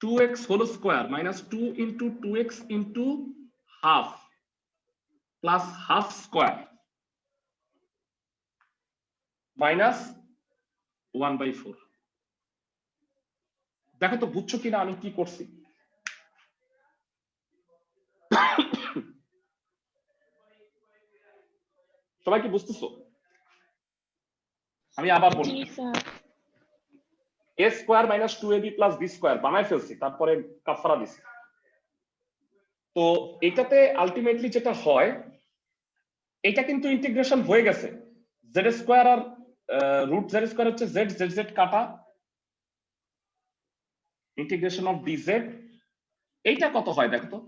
2x whole square minus 2 into 2x into half plus half square minus 1/4। দেখো তো বুঝছো কিনা আমি কি করছি? সবাই কি বুঝতেছো? আমি আবার বলি, জি sir. a square minus 2ab plus b square বানাই ফেলছি, তারপরে কাফারা দিছি। তো এটাতে আলটিমেটলি যেটা হয়, এটা কিন্তু ইন্টিগ্রেশন হয়ে গেছে। জেড স্কয়ার আর রুট জেড স্কয়ার হচ্ছে জেড জেড জেড কাটা, ইন্টিগ্রেশন অফ ডিজেড। এইটা কত হয় দেখো তো?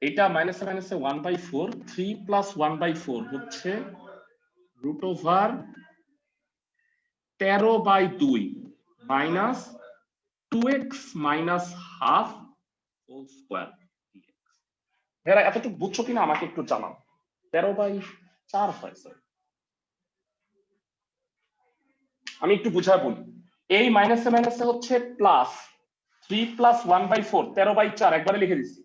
এটা মাইনাসে মাইনাসে 1/4, 3 প্লাস 1/4 হচ্ছে root over 13/2 minus 2x minus half whole square. এরা এতটুকু বুঝছো কিনা আমাকে একটু জানাও। 13/4 হয় স্যার, আমি একটু বুঝায় বলি। এই মাইনাসে মাইনাসে হচ্ছে প্লাস 3 প্লাস 1/4, 13/4 একবারে লিখে দিচ্ছি।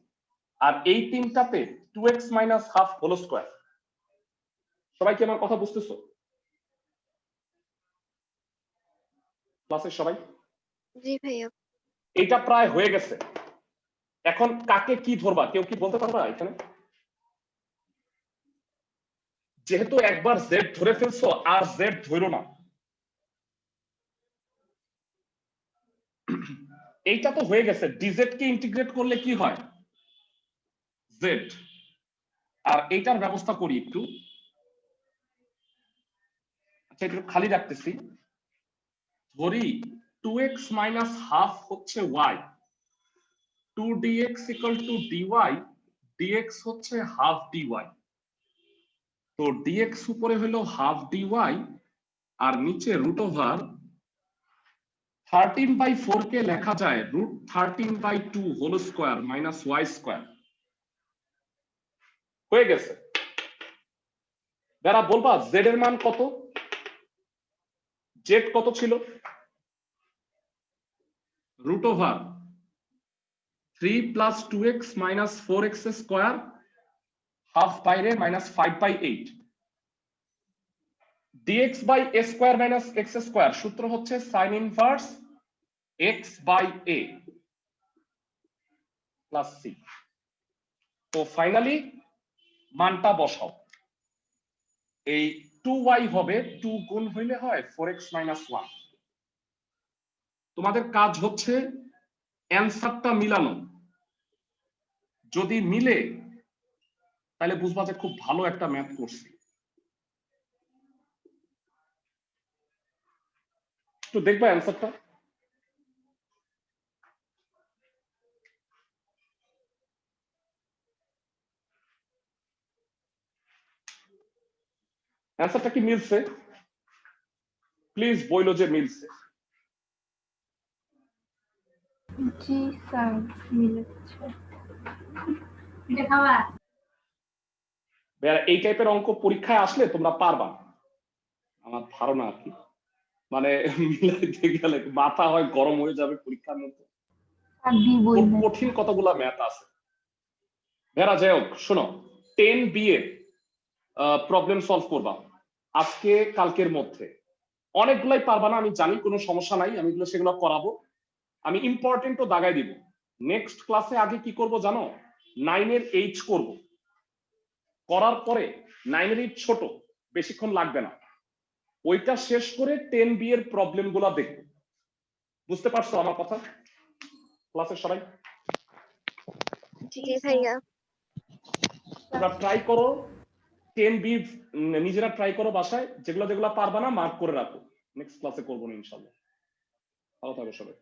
আর এই তিনটাতে 2x minus half whole square. সবাই কি আমার কথা বুঝতেছো? ক্লাসের সবাই? জি ভাইয়া। এটা প্রায় হয়ে গেছে। এখন কাকে কি ধরবা কেউ কি বলতে পারবা এখানে? যেহেতু একবার জেড ধরে ফেলছো আর জেড ধরো না। এইটা তো হয়ে গেছে, ডিজেড কে ইন্টিগ্রেট করলে কি হয়? জেড। আর এইটার ব্যবস্থা করি একটু, আচ্ছা একটু খালি রাখতেছি। ধরি 2x মাইনাস হাফ হচ্ছে y, 2dx equal to dy, dx হচ্ছে হাফ dy। তো dx উপরে হলো হাফ dy আর নিচে রুট ওভার 13/4 কে লেখা যায় root 13/2 whole square minus y square. হয়ে গেছে। যারা বলবা জেড এর মান কত? জেড কত ছিল? Root over 3 plus 2x minus 4x square, half বাইরে minus 5/8। dx by a square minus x square সূত্র হচ্ছে sin inverse x by a plus c। তো ফাইনালি মানটা বসাও। এই 2y হবে 2 গুণ হইলে হয় 4x মাইনাস 1। তোমাদের কাজ হচ্ছে অ্যানসারটা মিলানো। যদি মিলে তাহলে বুঝবা যে খুব ভালো একটা ম্যাথ করছি। তো দেখবা অ্যানসারটা। অ্যানসারটা কি মিলছে? প্লিজ বইলো যে মিলছে। জি স্যার মিলেছে। এই টাইপের অঙ্ক পরীক্ষায় আসলে তোমরা পারবা, আমার ধারণা আর কি। মানে মিলাইতে গেলে মাথা হয় গরম হয়ে যাবে পরীক্ষার মধ্যে। আর দিবই না। কঠিন কতগুলা ম্যাথ আছে। ভেরা যাই হোক, শোনো 10B এর প্রবলেম সলভ করবা আজকে কালকের মধ্যে। অনেকগুলাই পারবা না আমি জানি, কোনো সমস্যা নাই, আমি সেগুলো করাবো। আমি ইম্পর্টেন্টও দাগাই দিব। নেক্সট ক্লাসে আগে কি করব জানো? 9 এর H করব, করার পরে 9 এর H ছোট, বেশিক্ষণ লাগবে না, ওইটা শেষ করে 10B এর প্রবলেম গুলা দেখব। বুঝতে পারছো আমার কথা? ক্লাসের সবাই জি ভাইয়া। তোমরা ট্রাই করো 10B, নিজেরা ট্রাই করো বাসায়, যেগুলো যেগুলো পারবা না মার্ক করে রাখো। নেক্সট ক্লাসে করবো না ইনশাআল্লাহ। ভালো থাকো সবাই।